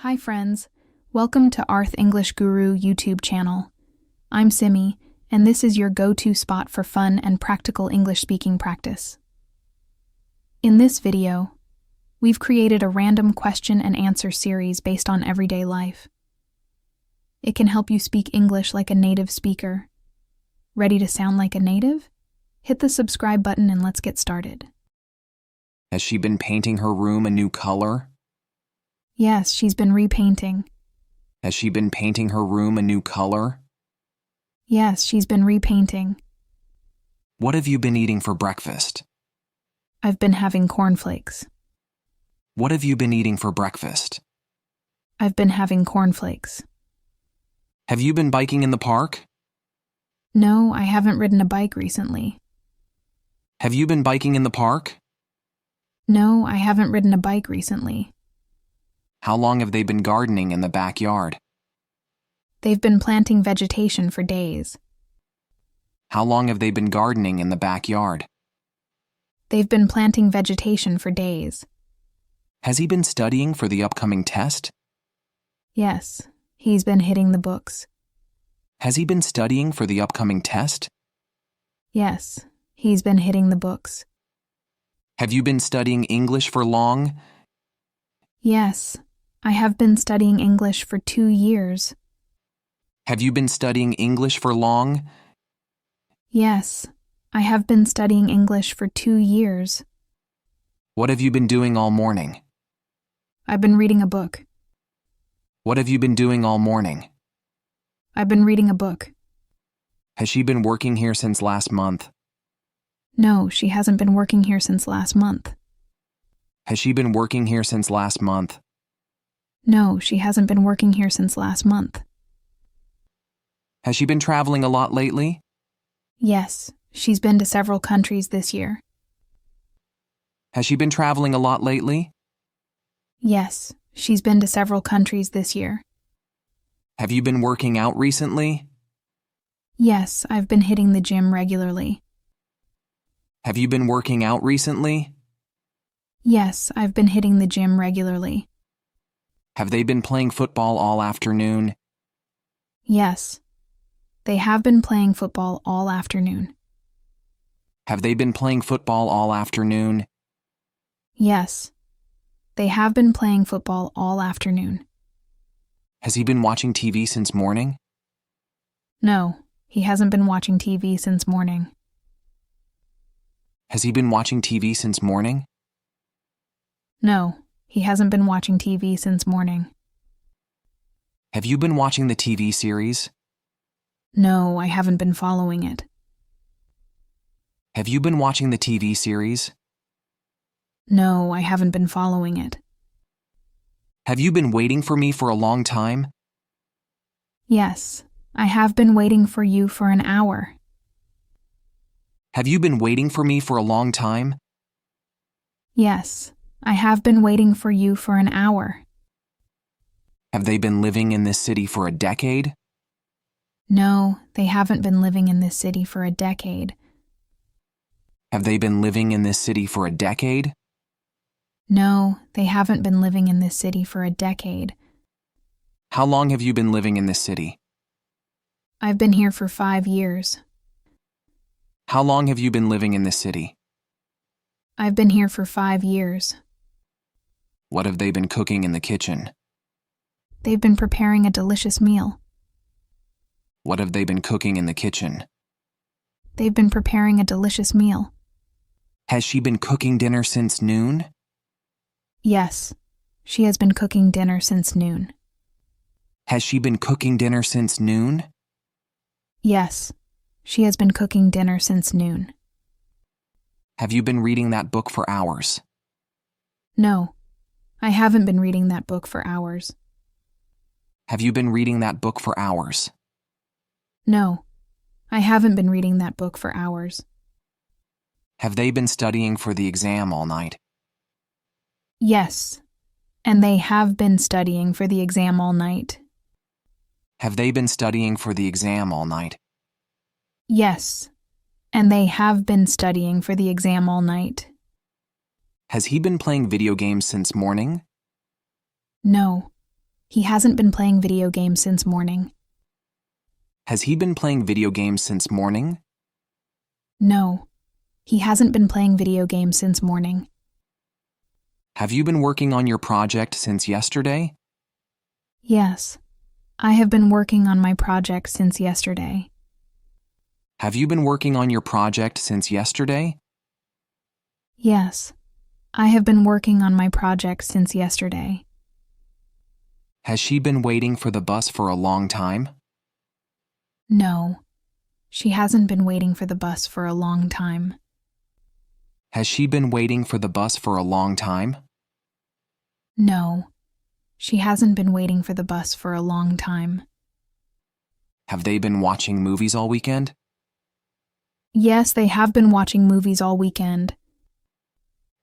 Hi friends, welcome to Arth English Guru YouTube channel. I'm Simi, and this is your go-to spot for fun and practical English speaking practice. In this video, we've created a random question and answer series based on everyday life. It can help you speak English like a native speaker. Ready to sound like a native? Hit the subscribe button and let's get started. Has she been painting her room a new color? Yes, she's been repainting. Has she been painting her room a new color? Yes, she's been repainting. What have you been eating for breakfast? I've been having cornflakes. What have you been eating for breakfast? I've been having cornflakes. Have you been biking in the park? No, I haven't ridden a bike recently. Have you been biking in the park? No, I haven't ridden a bike recently. How long have they been gardening in the backyard? They've been planting vegetation for days. How long have they been gardening in the backyard? They've been planting vegetation for days. Has he been studying for the upcoming test? Yes, he's been hitting the books. Has he been studying for the upcoming test? Yes, he's been hitting the books. Have you been studying English for long? Yes, I have been studying English for 2 years. Have you been studying English for long? Yes, I have been studying English for 2 years. What have you been doing all morning? I've been reading a book. What have you been doing all morning? I've been reading a book. Has she been working here since last month? No, she hasn't been working here since last month. Has she been working here since last month? No, she hasn't been working here since last month. Has she been traveling a lot lately? Yes, she's been to several countries this year. Has she been traveling a lot lately? Yes, she's been to several countries this year. Have you been working out recently? Yes, I've been hitting the gym regularly. Have you been working out recently? Yes, I've been hitting the gym regularly. Have they been playing football all afternoon? Yes, they have been playing football all afternoon. Have they been playing football all afternoon? Yes, they have been playing football all afternoon. Has he been watching TV since morning? No, he hasn't been watching TV since morning. Has he been watching TV since morning? No, he hasn't been watching TV since morning. Have you been watching the TV series? No, I haven't been following it. Have you been watching the TV series? No, I haven't been following it. Have you been waiting for me for a long time? Yes, I have been waiting for you for an hour. Have you been waiting for me for a long time? Yes, I have been waiting for you for an hour. Have they been living in this city for a decade? No, they haven't been living in this city for a decade. Have they been living in this city for a decade? No, they haven't been living in this city for a decade. How long have you been living in this city? I've been here for 5 years. How long have you been living in this city? I've been here for 5 years. What have they been cooking in the kitchen? They've been preparing a delicious meal. What have they been cooking in the kitchen? They've been preparing a delicious meal. Has she been cooking dinner since noon? Yes, she has been cooking dinner since noon. Has she been cooking dinner since noon? Yes, she has been cooking dinner since noon. Have you been reading that book for hours? No, I haven't been reading that book for hours. Have you been reading that book for hours? No, I haven't been reading that book for hours. Have they been studying for the exam all night? Yes, and they have been studying for the exam all night. Have they been studying for the exam all night? Yes, and they have been studying for the exam all night. Has he been playing video games since morning? No, He hasn't been playing video games since morning. Has he been playing video games since morning? No. He hasn't been playing video games since morning. Have you been working on your project since yesterday? Yes. I have been working on my project since yesterday. Have you been working on your project since yesterday? Yes. I have been working on my project since yesterday. Has she been waiting for the bus for a long time? No. She hasn't been waiting for the bus for a long time. Has she been waiting for the bus for a long time? No. She hasn't been waiting for the bus for a long time. Have they been watching movies all weekend? Yes, they have been watching movies all weekend.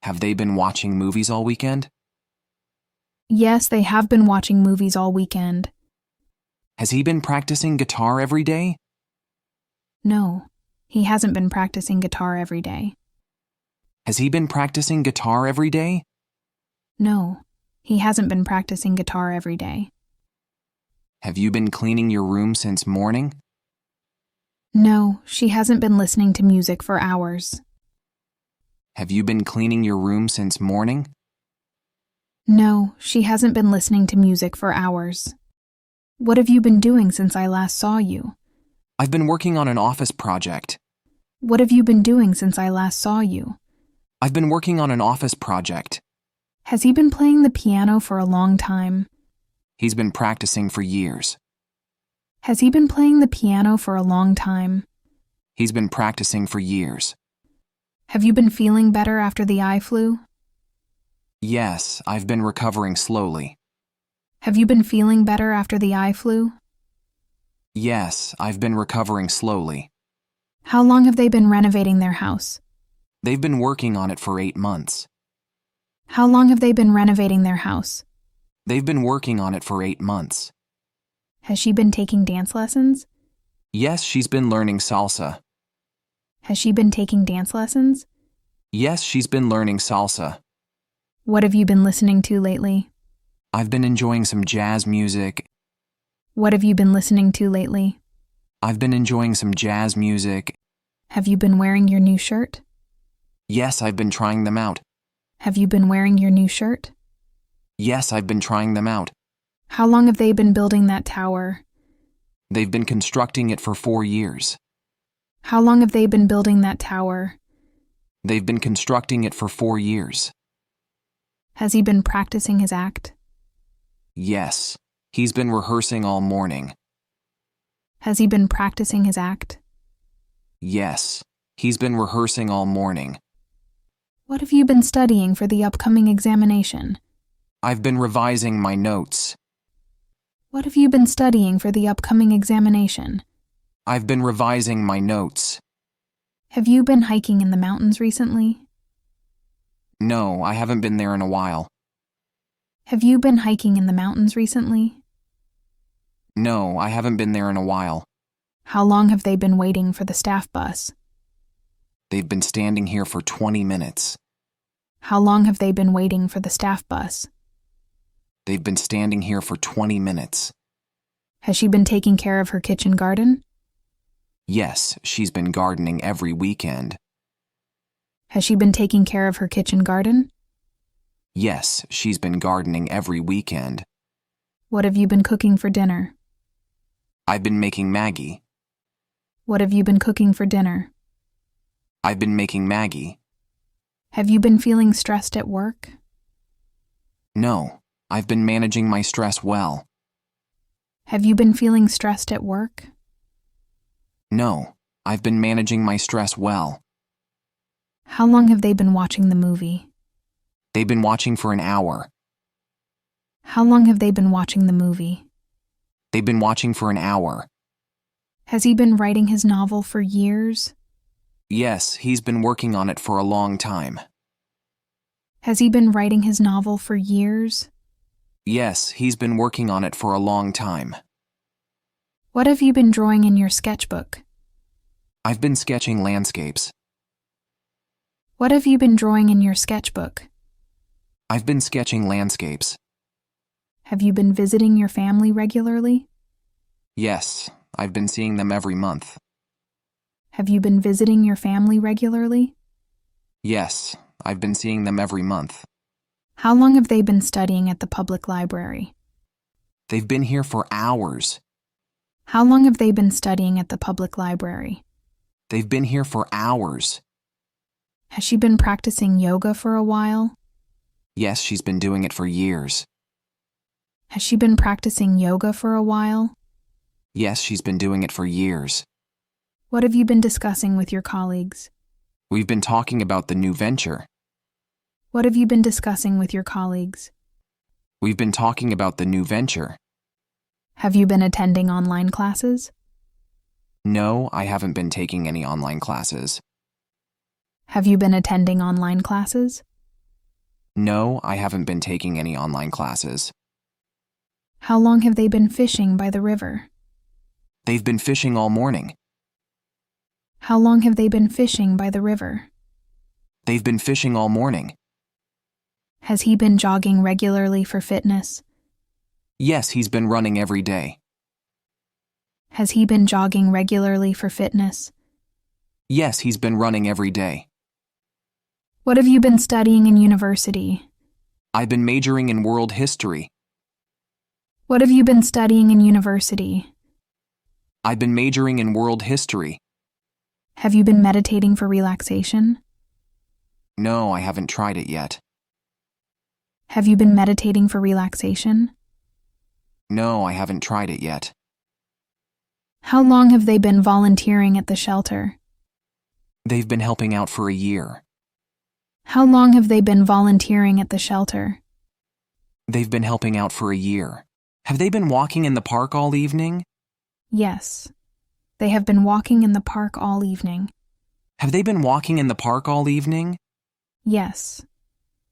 Have they been watching movies all weekend? Yes, they have been watching movies all weekend. Has he been practicing guitar every day? No. He hasn't been practicing guitar every day. Has he been practicing guitar every day? No. He hasn't been practicing guitar every day. Have you been cleaning your room since morning? No, she hasn't been listening to music for hours. Have you been cleaning your room since morning? No, she hasn't been listening to music for hours. What have you been doing since I last saw you? I've been working on an office project. What have you been doing since I last saw you? I've been working on an office project. Has he been playing the piano for a long time? He's been practicing for years. Has he been playing the piano for a long time? He's been practicing for years. Have you been feeling better after the eye flu? Yes, I've been recovering slowly. Have you been feeling better after the eye flu? Yes, I've been recovering slowly. How long have they been renovating their house? They've been working on it for 8 months. How long have they been renovating their house? They've been working on it for 8 months. Has she been taking dance lessons? Yes, she's been learning salsa. Has she been taking dance lessons? Yes, she's been learning salsa. What have you been listening to lately? I've been enjoying some jazz music. What have you been listening to lately? I've been enjoying some jazz music. Have you been wearing your new shirt? Yes, I've been trying them out. Have you been wearing your new shirt? Yes, I've been trying them out. How long have they been building that tower? They've been constructing it for 4 years. How long have they been building that tower? They've been constructing it for 4 years. Has he been practicing his act? Yes, he's been rehearsing all morning. Has he been practicing his act? Yes, he's been rehearsing all morning. What have you been studying for the upcoming examination? I've been revising my notes. What have you been studying for the upcoming examination? I've been revising my notes. Have you been hiking in the mountains recently? No, I haven't been there in a while. Have you been hiking in the mountains recently? No, I haven't been there in a while. How long have they been waiting for the staff bus? They've been standing here for 20 minutes. How long have they been waiting for the staff bus? They've been standing here for 20 minutes. Has she been taking care of her kitchen garden? Yes, she's been gardening every weekend. Has she been taking care of her kitchen garden? Yes, she's been gardening every weekend. What have you been cooking for dinner? I've been making Maggie. What have you been cooking for dinner? I've been making Maggie. Have you been feeling stressed at work? No, I've been managing my stress well. Have you been feeling stressed at work? No, I've been managing my stress well. How long have they been watching the movie? They've been watching for an hour. How long have they been watching the movie? They've been watching for an hour. Has he been writing his novel for years? Yes, he's been working on it for a long time. Has he been writing his novel for years? Yes, he's been working on it for a long time. What have you been drawing in your sketchbook? I've been sketching landscapes. What have you been drawing in your sketchbook? I've been sketching landscapes. Have you been visiting your family regularly? Yes, I've been seeing them every month. Have you been visiting your family regularly? Yes, I've been seeing them every month. How long have they been studying at the public library? They've been here for hours. How long have they been studying at the public library? They've been here for hours. Has she been practicing yoga for a while? Yes, she's been doing it for years. Has she been practicing yoga for a while? Yes, she's been doing it for years. What have you been discussing with your colleagues? We've been talking about the new venture. What have you been discussing with your colleagues? We've been talking about the new venture. Have you been attending online classes? No, I haven't been taking any online classes. Have you been attending online classes? No, I haven't been taking any online classes. How long have they been fishing by the river? They've been fishing all morning. How long have they been fishing by the river? They've been fishing all morning. Has he been jogging regularly for fitness? Yes, he's been running every day. Has he been jogging regularly for fitness? Yes, he's been running every day. What have you been studying in university? I've been majoring in world history. What have you been studying in university? I've been majoring in world history. Have you been meditating for relaxation? No, I haven't tried it yet. Have you been meditating for relaxation? No, I haven't tried it yet. How long have they been volunteering at the shelter? They've been helping out for a year. How long have they been volunteering at the shelter? They've been helping out for a year. Have they been walking in the park all evening? Yes. They have been walking in the park all evening. Have they been walking in the park all evening? Yes.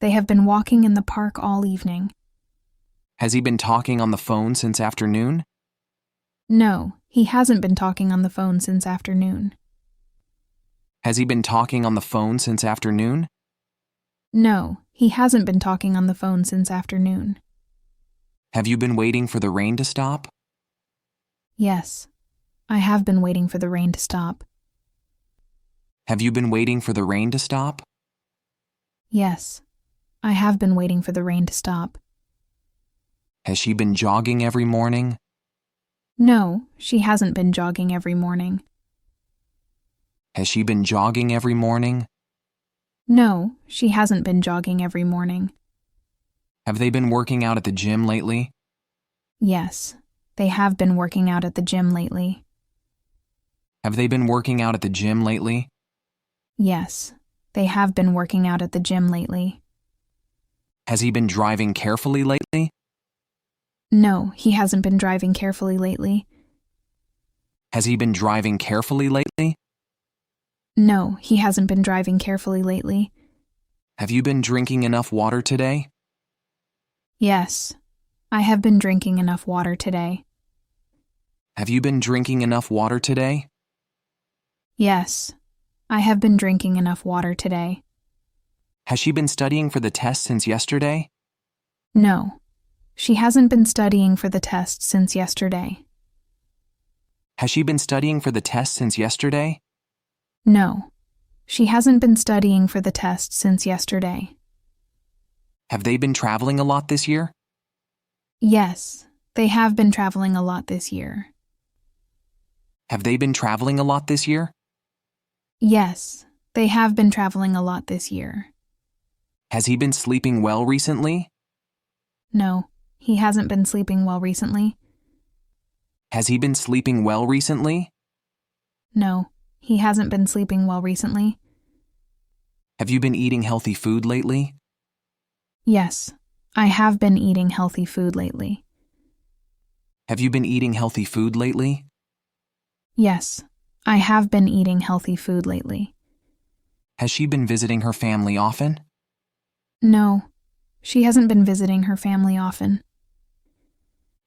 They have been walking in the park all evening. Has he been talking on the phone since afternoon? No, he hasn't been talking on the phone since afternoon. Has he been talking on the phone since afternoon? No, he hasn't been talking on the phone since afternoon. Have you been waiting for the rain to stop? Yes, I have been waiting for the rain to stop. Have you been waiting for the rain to stop? Yes, I have been waiting for the rain to stop. Has she been jogging every morning? No, she hasn't been jogging every morning. Has she been jogging every morning? No, she hasn't been jogging every morning. Have they been working out at the gym lately? Yes, they have been working out at the gym lately. Have they been working out at the gym lately? Yes, they have been working out at the gym lately. Has he been driving carefully lately? No, he hasn't been driving carefully lately. Has he been driving carefully lately? No, he hasn't been driving carefully lately. Have you been drinking enough water today? Yes, I have been drinking enough water today. Have you been drinking enough water today? Yes, I have been drinking enough water today. Has she been studying for the test since yesterday? No, she hasn't been studying for the test since yesterday. Has she been studying for the test since yesterday? No, she hasn't been studying for the test since yesterday. Have they been traveling a lot this year? Yes, they have been traveling a lot this year. Have they been traveling a lot this year? Yes, they have been traveling a lot this year. Has he been sleeping well recently? No, he hasn't been sleeping well recently. Has he been sleeping well recently? No, he hasn't been sleeping well recently. Have you been eating healthy food lately? Yes, I have been eating healthy food lately. Have you been eating healthy food lately? Yes, I have been eating healthy food lately. Has she been visiting her family often? No, she hasn't been visiting her family often.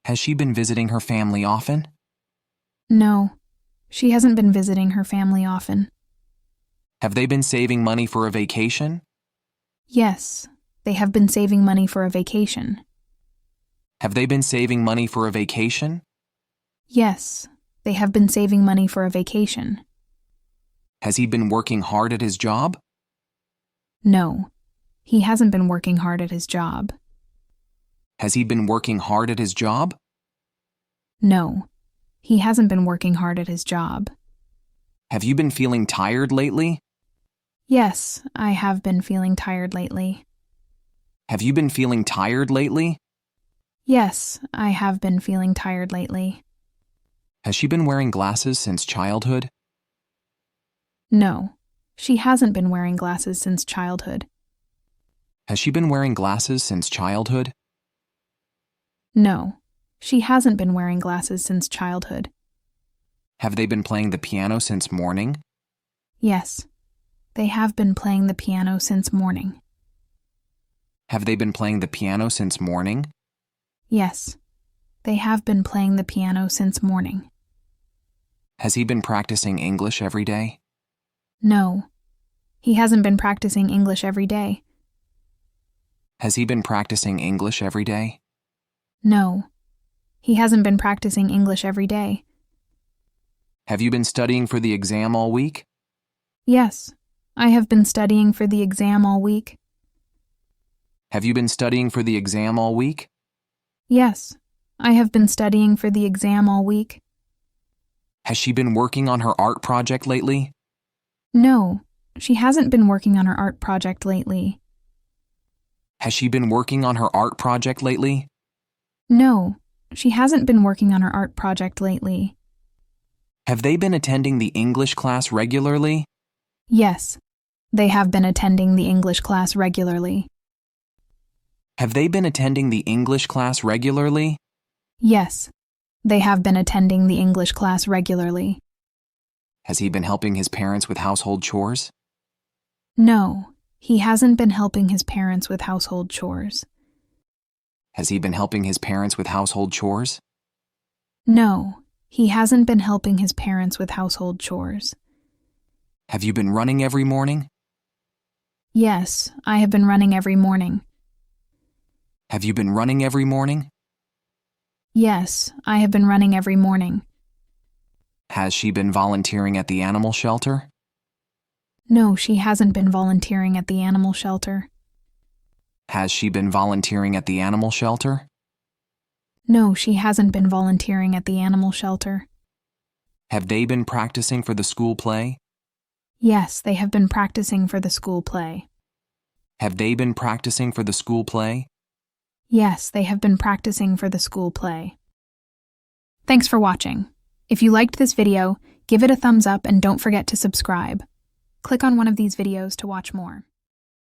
Has she been visiting her family often? No, she hasn't been visiting her family often. Have they been saving money for a vacation? Yes, they have been saving money for a vacation. Have they been saving money for a vacation? Yes, they have been saving money for a vacation. Has he been working hard at his job? No, he hasn't been working hard at his job. Has he been working hard at his job? No, he hasn't been working hard at his job. Have you been feeling tired lately? Yes, I have been feeling tired lately. Have you been feeling tired lately? Yes, I have been feeling tired lately. Has she been wearing glasses since childhood? No, she hasn't been wearing glasses since childhood. Has she been wearing glasses since childhood? No, she hasn't been wearing glasses since childhood. Have they been playing the piano since morning? Yes, they have been playing the piano since morning. Have they been playing the piano since morning? Yes, they have been playing the piano since morning. Has he been practicing English every day? No, he hasn't been practicing English every day. Has he been practicing English every day? No, he hasn't been practicing English every day. Have you been studying for the exam all week? Yes, I have been studying for the exam all week. Have you been studying for the exam all week? Yes, I have been studying for the exam all week. Has she been working on her art project lately? No, she hasn't been working on her art project lately. Has she been working on her art project lately? No, she hasn't been working on her art project lately. Have they been attending the English class regularly? Yes, they have been attending the English class regularly. Have they been attending the English class regularly? Yes, they have been attending the English class regularly. Has he been helping his parents with household chores? No, he hasn't been helping his parents with household chores. Has he been helping his parents with household chores? No, he hasn't been helping his parents with household chores. Have you been running every morning? Yes, I have been running every morning. Have you been running every morning? Yes, I have been running every morning. Has she been volunteering at the animal shelter? No, she hasn't been volunteering at the animal shelter. Has she been volunteering at the animal shelter? No, she hasn't been volunteering at the animal shelter. Have they been practicing for the school play? Yes, they have been practicing for the school play. Have they been practicing for the school play? Yes, they have been practicing for the school play. Thanks for watching. If you liked this video, give it a thumbs up and don't forget to subscribe. Click on one of these videos to watch more.